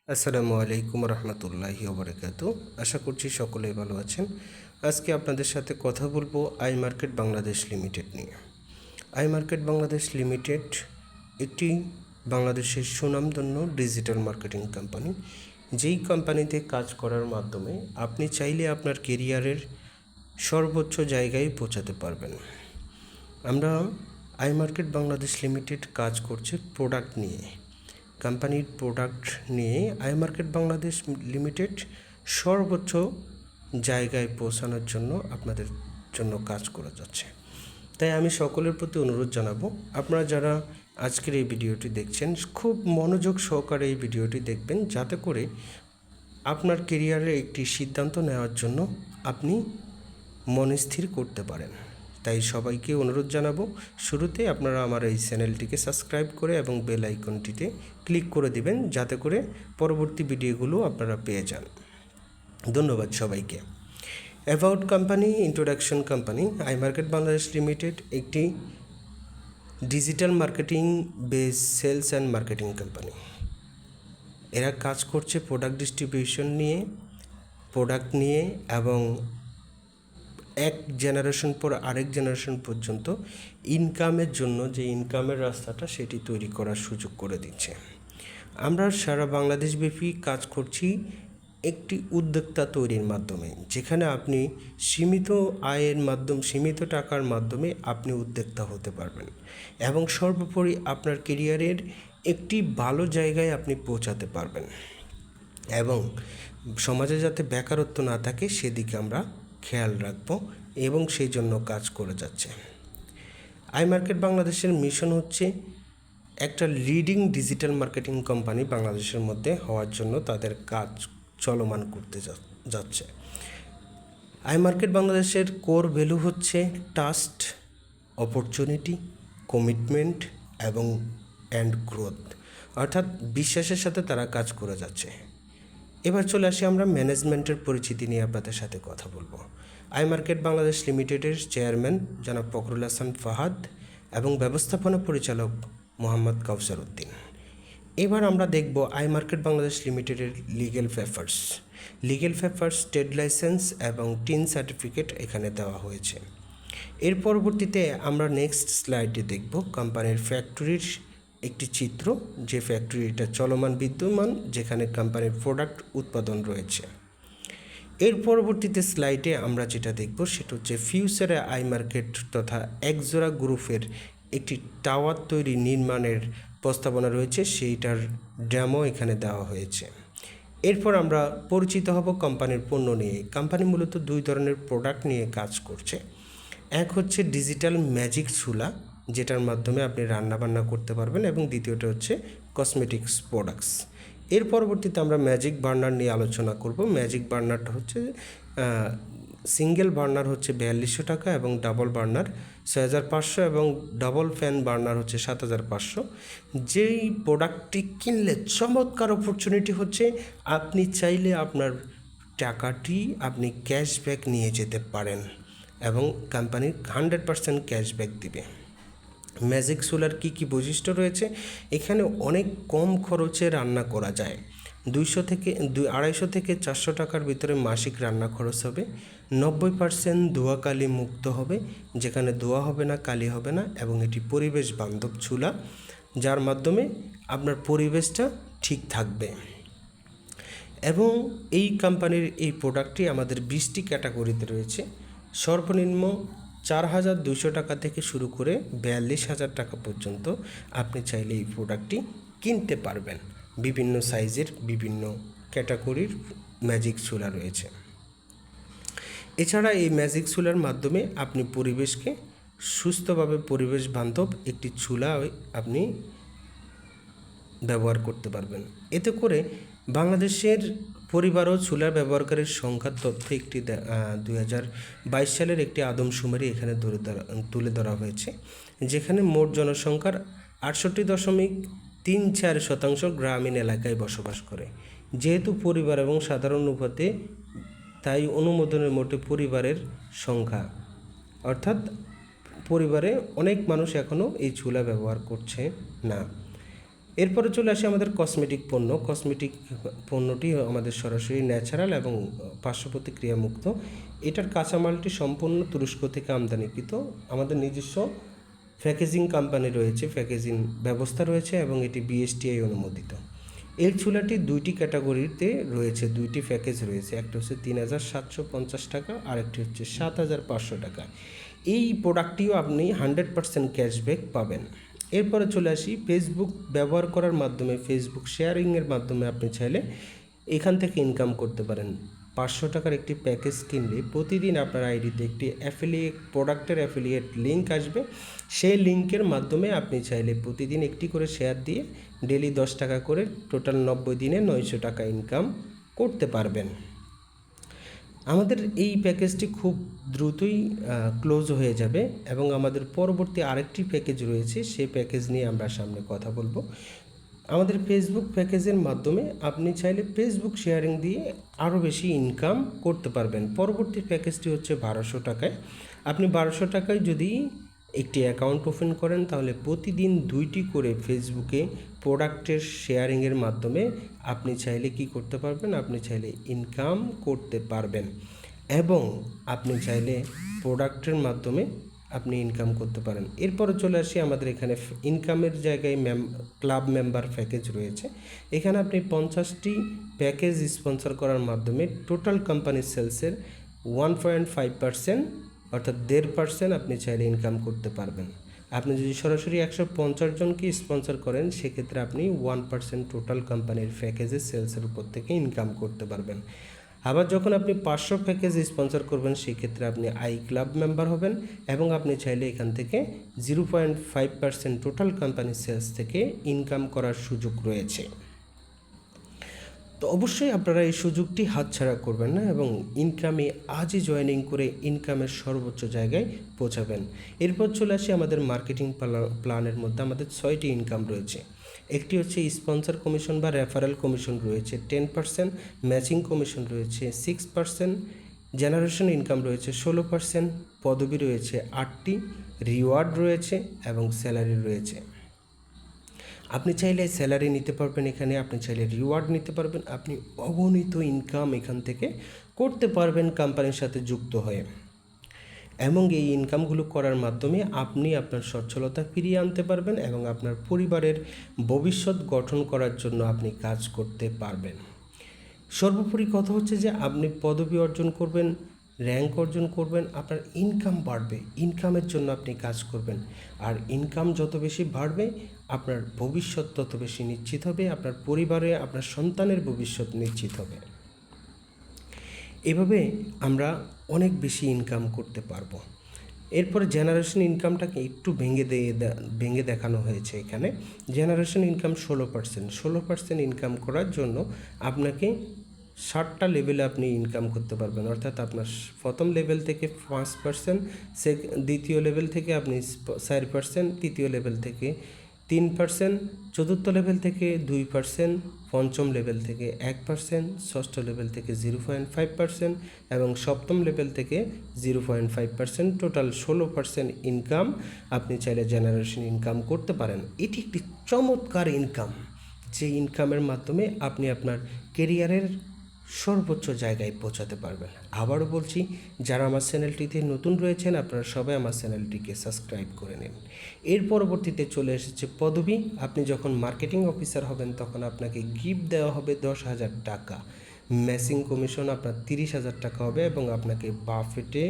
আসসালামু আলাইকুম রহমতুল্লাহি ওবরাকাতু। আশা করছি সকলেই ভালো আছেন। আজকে আপনাদের সাথে কথা বলবো আই মার্কেট বাংলাদেশ লিমিটেড নিয়ে। আই মার্কেট বাংলাদেশ লিমিটেড একটি বাংলাদেশের সুনামধন্য ডিজিটাল মার্কেটিং কোম্পানি, যেই কোম্পানিতে কাজ করার মাধ্যমে আপনি চাইলে আপনার কেরিয়ারের সর্বোচ্চ জায়গায় পৌঁছাতে পারবেন। আমরা আই মার্কেট বাংলাদেশ লিমিটেড কাজ করছে প্রোডাক্ট নিয়ে। কোম্পানির প্রোডাক্ট নিয়ে আই মার্কেট বাংলাদেশ লিমিটেড সর্বোচ্চ জায়গায় পৌঁছানোর জন্য আপনাদের জন্য কাজ করে যাচ্ছে। তাই আমি সকলের প্রতি অনুরোধ জানাবো, আপনারা যারা আজকের এই ভিডিওটি দেখছেন খুব মনোযোগ সহকারে এই ভিডিওটি দেখবেন, যাতে করে আপনার কেরিয়ারে একটি সিদ্ধান্ত নেওয়ার জন্য আপনি মনস্থির করতে পারেন। তাই সবাইকে অনুরোধ জানাবো, শুরুতে আপনারা আমার এই চ্যানেলটিকে সাবস্ক্রাইব করে এবং বেল আইকনটিতে ক্লিক করে দিবেন, যাতে করে পরবর্তী ভিডিওগুলো আপনারা পেয়ে যান। ধন্যবাদ সবাইকে। About company, introduction company. I market Bangladesh limited একটি digital marketing base sales and marketing company. এরা কাজ করছে প্রোডাক্ট ডিস্ট্রিবিউশন নিয়ে, প্রোডাক্ট নিয়ে, এবং এক জেনারেশন পর আরেক জেনারেশন পর্যন্ত ইনকামের জন্য যে ইনকামের রাস্তাটা সেটি তৈরি করার সুযোগ করে দিচ্ছে। আমরা সারা বাংলাদেশব্যাপী কাজ করছি একটি উদ্যোক্তা তৈরির মাধ্যমে, যেখানে আপনি সীমিত আয়ের মাধ্যমে, সীমিত টাকার মাধ্যমে আপনি উদ্যোক্তা হতে পারবেন এবং সর্বোপরি আপনার কেরিয়ারের একটি ভালো জায়গায় আপনি পৌঁছাতে পারবেন এবং সমাজে যাতে বেকারত্ব না থাকে সেদিকে আমরা খেয়াল রাখব এবং সেই জন্য কাজ করে যাচ্ছে। আই মার্কেট বাংলাদেশের মিশন হচ্ছে একটা লিডিং ডিজিটাল মার্কেটিং কোম্পানি বাংলাদেশের মধ্যে হওয়ার জন্য তাদের কাজ চলমান করতে যাচ্ছে। আই মার্কেট বাংলাদেশের কোর ভ্যালু হচ্ছে ট্রাস্ট, অপরচুনিটি, কমিটমেন্ট এবং গ্রোথ, অর্থাৎ বিশ্বাসের সাথে তারা কাজ করে যাচ্ছে। এবার চলে আসি আমরা ম্যানেজমেন্টের পরিচিতি নিয়ে আপনাদের সাথে কথা বলবো। আই মার্কেট বাংলাদেশ লিমিটেডের চেয়ারম্যান জনাব ফখরুল হাসান ফাহাদ এবং ব্যবস্থাপনা পরিচালক মোহাম্মদ কাউসার উদ্দিন। এবার আমরা দেখব আই মার্কেট বাংলাদেশ লিমিটেডের লিগ্যাল পেপারস, ট্রেড লাইসেন্স এবং টিন সার্টিফিকেট এখানে দেওয়া হয়েছে। এর পরবর্তীতে আমরা নেক্সট স্লাইডে দেখব কোম্পানির ফ্যাক্টরির একটি চিত্র, যে ফ্যাক্টরিটা চলমান বিদ্যমান, যেখানে কোম্পানির প্রোডাক্ট উৎপাদন রয়েছে। এর পরবর্তীতে স্লাইডে আমরা যেটা দেখব সেটা হচ্ছে ফিউচারে আই মার্কেট তথা একজোড়া গ্রুপের একটি টাওয়ার তৈরি নির্মাণের প্রস্তাবনা রয়েছে, সেইটার ডেমো এখানে দেওয়া হয়েছে। এরপর আমরা পরিচিত হব কোম্পানির পণ্য নিয়ে। কোম্পানি মূলত দুই ধরনের প্রোডাক্ট নিয়ে কাজ করছে। এক হচ্ছে ডিজিটাল ম্যাজিক চুলা, যেটার মাধ্যমে আপনি রান্নাবান্না করতে পারবেন, এবং দ্বিতীয়টা হচ্ছে কসমেটিক্স প্রোডাক্টস। এর পরবর্তীতে আমরা ম্যাজিক বার্নার নিয়ে আলোচনা করব। ম্যাজিক বার্নারটা হচ্ছে সিঙ্গেল বার্নার হচ্ছে 4200 টাকা এবং ডাবল বার্নার 6500 এবং ডাবল ফ্যান বার্নার হচ্ছে 7500। যেই প্রোডাক্টটি কিনলে চমৎকার অপরচুনিটি হচ্ছে আপনি চাইলে আপনার টাকাটি আপনি ক্যাশব্যাক নিয়ে যেতে পারেন এবং কোম্পানি 100% ক্যাশব্যাক দিবে। ম্যাজিক সোলার কী বৈশিষ্ট্য রয়েছে? এখানে অনেক কম খরচে রান্না করা যায়। 250 থেকে 400 টাকার ভিতরে মাসিক রান্না খরচ হবে। 90% ধোয়া কালি মুক্ত হবে, যেখানে ধোয়া হবে না, কালি হবে না, এবং এটি পরিবেশ বান্ধব চুলা, যার মাধ্যমে আপনার পরিবেশটা ঠিক থাকবে। এবং এই কোম্পানির এই প্রোডাক্টটি আমাদের 20টি ক্যাটাগরিতে রয়েছে। সর্বনিম্ন 4200 টাকা থেকে শুরু করে 42,000 টাকা পর্যন্ত আপনি চাইলে এই প্রোডাক্টটি কিনতে পারবেন। বিভিন্ন সাইজের বিভিন্ন ক্যাটাগরির ম্যাজিক চুলা রয়েছে। এছাড়া এই ম্যাজিক চুলার মাধ্যমে আপনি পরিবেশকে সুস্থভাবে পরিবেশ বান্ধব একটি চুলা আপনি ব্যবহার করতে পারবেন। এতে করে বাংলাদেশের পরিবার ও চুলার ব্যবহারকারীর সংখ্যার তথ্য একটি 2022 সালের একটি আদমশুমারি এখানে তুলে ধরা হয়েছে, যেখানে মোট জনসংখ্যার 68.34% গ্রামীণ এলাকায় বসবাস করে। যেহেতু পরিবার এবং সাধারণ অনুপাতে, তাই অনুমোদনের মোটে পরিবারের সংখ্যা, অর্থাৎ পরিবারে অনেক মানুষ এখনও এই চুলা ব্যবহার করছে না। এরপরে চলে আসে আমাদের কসমেটিক পণ্য। কসমেটিক পণ্যটি আমাদের সরাসরি ন্যাচারাল এবং পার্শ্ব প্রতিক্রিয়ামুক্ত। এটার কাঁচামালটি সম্পূর্ণ তুরস্ক থেকে আমদানিকৃত। আমাদের নিজস্ব প্যাকেজিং কোম্পানি রয়েছে, প্যাকেজিং ব্যবস্থা রয়েছে এবং এটি বিএসটিআই অনুমোদিত। এই চুলাটি দুইটি ক্যাটাগরিতে রয়েছে, দুইটি প্যাকেজ রয়েছে। একটা হচ্ছে ৩,৭৫০ টাকা, আর একটি হচ্ছে ৭,৫০০ টাকা। এই প্রোডাক্টটিও আপনি 100% ক্যাশব্যাক পাবেন। এরপরে চলে আসি ফেসবুক ব্যবহার করার মাধ্যমে, ফেসবুক শেয়ারিংয়ের মাধ্যমে আপনি চাইলে এখান থেকে ইনকাম করতে পারেন। 500 টাকার একটি প্যাকেজ কিনলে প্রতিদিন আপনার আইডিতে একটি প্রোডাক্টের অ্যাফিলিয়েট লিঙ্ক আসবে। সেই লিঙ্কের মাধ্যমে আপনি চাইলে প্রতিদিন একটি করে শেয়ার দিয়ে ডেলি 10 টাকা করে টোটাল 90 দিনে 900 টাকা ইনকাম করতে পারবেন। আমাদের এই প্যাকেজটি খুব দ্রুতই ক্লোজ হয়ে যাবে এবং আমাদের পরবর্তী আরেকটি প্যাকেজ রয়েছে, সেই প্যাকেজ নিয়ে আমরা সামনে কথা বলবো। আমাদের ফেসবুক প্যাকেজের মাধ্যমে আপনি চাইলে ফেসবুক শেয়ারিং দিয়ে আরও বেশি ইনকাম করতে পারবেন। পরবর্তী প্যাকেজটি হচ্ছে 1200 টাকায়। আপনি 1200 টাকায় যদি একটি অ্যাকাউন্ট ওপেন করেন তাহলে প্রতিদিন 2টি করে ফেসবুকে প্রোডাক্টের শেয়ারিংয়ের মাধ্যমে আপনি চাইলে কি করতে পারবেন, আপনি চাইলে ইনকাম করতে পারবেন এবং আপনি চাইলে প্রোডাক্টের মাধ্যমে আপনি ইনকাম করতে পারেন। এরপরে চলে আসি আমাদের এখানে ইনকামের জায়গায় ক্লাব মেম্বার প্যাকেজ রয়েছে। এখানে আপনি 50টি প্যাকেজ স্পন্সর করার মাধ্যমে টোটাল কোম্পানির সেলসের 1.5% অর্থাৎ 1.5% আপনি চাইলে ইনকাম করতে পারবেন। আপনি যদি সরাসরি 150 জনকে স্পন্সর করেন সেক্ষেত্রে আপনি 1% টোটাল কোম্পানির প্যাকেজের সেলসের উপর থেকে ইনকাম করতে পারবেন। আবার যখন আপনি 500 প্যাকেজ স্পন্সর করবেন সেক্ষেত্রে আপনি ক্লাব মেম্বার হবেন এবং আপনি চাইলে এখান থেকে 0.5% টোটাল কোম্পানির সেলস থেকে ইনকাম করার সুযোগ রয়েছে। তো অবশ্যই আপনারা এই সুযোগটি হাতছাড়া করবেন না এবং ইনকামে আজই জয়েনিং করে ইনকামের সর্বোচ্চ জায়গায় পৌঁছাবেন। এরপর চলে আসি আমাদের মার্কেটিং প্ল্যানের মধ্যে আমাদের 6টি ইনকাম রয়েছে। একটি হচ্ছে স্পন্সর কমিশন বা রেফারেল কমিশন রয়েছে 10%, ম্যাচিং কমিশন রয়েছে 6%, জেনারেশন ইনকাম রয়েছে 16%, পদবি রয়েছে 8টি, রিওয়ার্ড রয়েছে এবং স্যালারি রয়েছে। আপনি চাইলে স্যালারি নিতে পারবেন এখানে, আপনি চাইলে রিওয়ার্ড নিতে পারবেন, আপনি অগণিত ইনকাম এখান থেকে করতে পারবেন কোম্পানির সাথে যুক্ত হয়ে এবং এই ইনকামগুলো করার মাধ্যমে আপনি আপনার সচ্ছলতা ফিরিয়ে আনতে পারবেন এবং আপনার পরিবারের ভবিষ্যৎ গঠন করার জন্য আপনি কাজ করতে পারবেন। সর্বোপরি কথা হচ্ছে যে আপনি পদবি অর্জন করবেন, র্যাঙ্ক অর্জন করবেন, আপনার ইনকাম বাড়বে, ইনকামের জন্য আপনি কাজ করবেন আর ইনকাম যত বেশি বাড়বে আপনার ভবিষ্যৎ তত বেশি নিশ্চিত হবে, আপনার পরিবারে আপনার সন্তানের ভবিষ্যৎ নিশ্চিত হবে। এভাবে আমরা অনেক বেশি ইনকাম করতে পারবো। এরপরে জেনারেশন ইনকামটাকে একটু ভেঙে দেখানো হয়েছে এখানে। জেনারেশন ইনকাম 16% ইনকাম করার জন্য আপনাকে 60টা লেভেলে আপনি ইনকাম করতে পারবেন, অর্থাৎ আপনার প্রথম লেভেল থেকে 5%, দ্বিতীয় লেভেল থেকে আপনি 4%, তৃতীয় লেভেল থেকে 3%, চতুর্থ লেভেল থেকে 2%, পঞ্চম লেভেল থেকে 1%, ষষ্ঠ লেভেল থেকে 0.5% এবং সপ্তম লেভেল থেকে 0.5%, টোটাল 16% ইনকাম আপনি চাইলে জেনারেশন ইনকাম করতে পারেন। এটি একটি চমৎকার ইনকাম, যে ইনকামের মাধ্যমে আপনি আপনার কেরিয়ারের সর্বোচ্চ জায়গায় পৌঁছাতে পারবেন। আবারও বলছি, যারা আমার চ্যানেলটিতে নতুন রয়েছেন আপনারা সবাই আমার চ্যানেলটিকে সাবস্ক্রাইব করে নিন। এর পরবর্তীতে চলে এসেছে পদবি। আপনি যখন মার্কেটিং অফিসার হবেন তখন আপনাকে গিফট দেওয়া হবে 10,000 টাকা, ম্যাচিং কমিশন আপনার 30,000 টাকা হবে এবং আপনাকে বাফেটে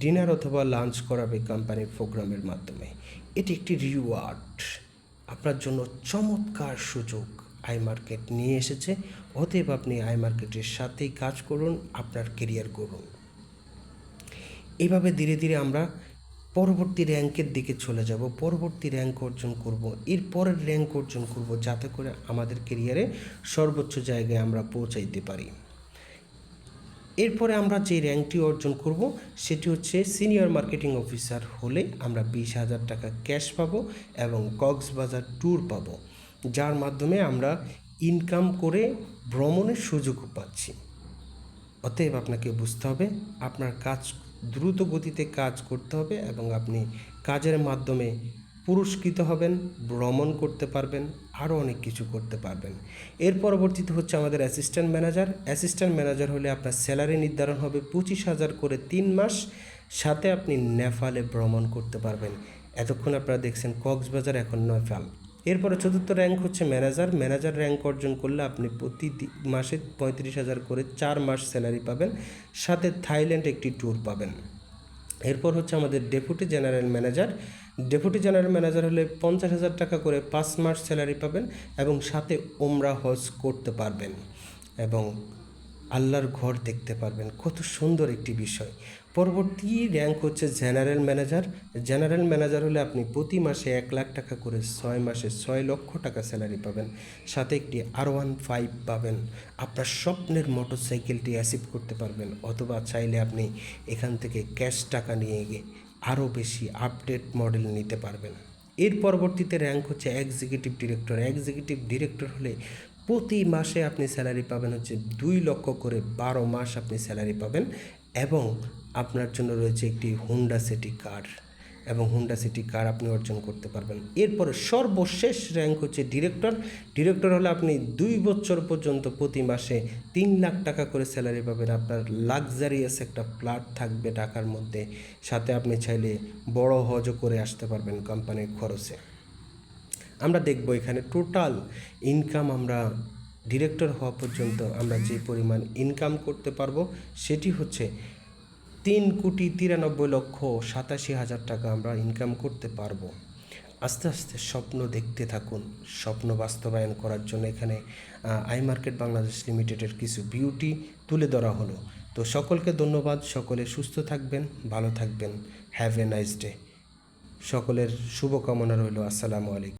ডিনার অথবা লাঞ্চ করাবে কোম্পানির প্রোগ্রামের মাধ্যমে। এটি একটি রিওয়ার্ড, আপনার জন্য চমৎকার সুযোগ মার্কেট নিয়ে এসেছে। অতএব আপনি মার্কেটের সাথেই কাজ করুন, আপনার কেরিয়ার করুন। এভাবে ধীরে ধীরে আমরা পরবর্তী র্যাঙ্কের দিকে চলে যাব, পরবর্তী র্যাঙ্ক অর্জন করব, এর পরের র্যাঙ্ক অর্জন করব, যাতে করে আমাদের কেরিয়ারে সর্বোচ্চ জায়গায় আমরা পৌঁছাইতে পারি। এরপরে আমরা যে র্যাঙ্কটি অর্জন করব সেটি হচ্ছে সিনিয়র মার্কেটিং অফিসার হলে আমরা 20,000 টাকা ক্যাশ পাবো এবং কক্সবাজার ট্যুর পাবো, যার মাধ্যমে আমরা ইনকাম করে ভ্রমণের সুযোগও পাচ্ছি। অতএব আপনাকে বুঝতে হবে আপনার কাজ দ্রুত গতিতে কাজ করতে হবে এবং আপনি কাজের মাধ্যমে পুরস্কৃত হবেন, ভ্রমণ করতে পারবেন, আরও অনেক কিছু করতে পারবেন। এর পরবর্তীতে হচ্ছে আমাদের অ্যাসিস্ট্যান্ট ম্যানেজার। অ্যাসিস্ট্যান্ট ম্যানেজার হলে আপনার স্যালারি নির্ধারণ হবে 25,000 করে 3 মাস, সাথে আপনি নেপালে ভ্রমণ করতে পারবেন। এতক্ষণ আপনারা দেখছেন কক্সবাজার, এখন নেপাল। এরপরে চতুর্থ র্যাঙ্ক হচ্ছে ম্যানেজার। ম্যানেজার র্যাঙ্ক অর্জন করলে আপনি প্রতি মাসে 35,000 করে 4 মাস স্যালারি পাবেন, সাথে থাইল্যান্ড একটি ট্যুর পাবেন। এরপর হচ্ছে আমাদের deputy general manager. Deputy general manager হলে 50,000 টাকা করে 5 মাস স্যালারি পাবেন এবং সাথে ওমরা হজ করতে পারবেন এবং আল্লাহর ঘর দেখতে পারবেন। কত সুন্দর একটি বিষয়। পরবর্তী র্যাঙ্ক হচ্ছে জেনারেল ম্যানেজার। জেনারেল ম্যানেজার হলে আপনি প্রতি মাসে 1 লাখ টাকা করে 6 মাসে 6 লক্ষ টাকা স্যালারি পাবেন, সাথে একটি R15 পাবেন। আপনার স্বপ্নের মোটরসাইকেলটি অ্যাচিভ করতে পারবেন, অথবা চাইলে আপনি এখান থেকে ক্যাশ টাকা নিয়ে গিয়ে আরও বেশি আপডেট মডেল নিতে পারবেন। এর পরবর্তীতে র্যাঙ্ক হচ্ছে এক্সিকিউটিভ ডিরেক্টর। এক্সিকিউটিভ ডিরেক্টর হলে প্রতি মাসে আপনি স্যালারি পাবেন হচ্ছে 2 লক্ষ করে, 12 মাস আপনি স্যালারি পাবেন এবং আপনার জন্য রয়েছে একটি হুন্ডা সিটি কার, এবং হুন্ডা সিটি কার আপনি অর্জন করতে পারবেন। এরপরে সর্বশেষ র্যাঙ্ক হচ্ছে ডিরেক্টর। ডিরেক্টর হলে আপনি 2 বছর পর্যন্ত প্রতি মাসে 3 লাখ টাকা করে স্যালারি পাবেন। আপনার লাক্সারিয়াস একটা ফ্ল্যাট থাকবে ঢাকার মধ্যে, সাথে আপনি চাইলে বড় হজও করে আসতে পারবেন কোম্পানির খরচে। আমরা দেখব এখানে টোটাল ইনকাম আমরা ডিরেক্টর হওয়া পর্যন্ত আমরা যে পরিমাণ ইনকাম করতে পারবো সেটি হচ্ছে 3,93,87,000 টাকা আমরা ইনকাম করতে পারবো। আস্তে আস্তে স্বপ্ন দেখতে থাকুন। স্বপ্ন বাস্তবায়ন করার জন্য এখানে আই মার্কেট বাংলাদেশ লিমিটেডের কিছু বিউটি তুলে ধরা হলো। তো সকলকে ধন্যবাদ। সকলে সুস্থ থাকবেন, ভালো থাকবেন। Have a nice day. সকলের শুভকামনা রইল। আসসালামু আলাইকুম।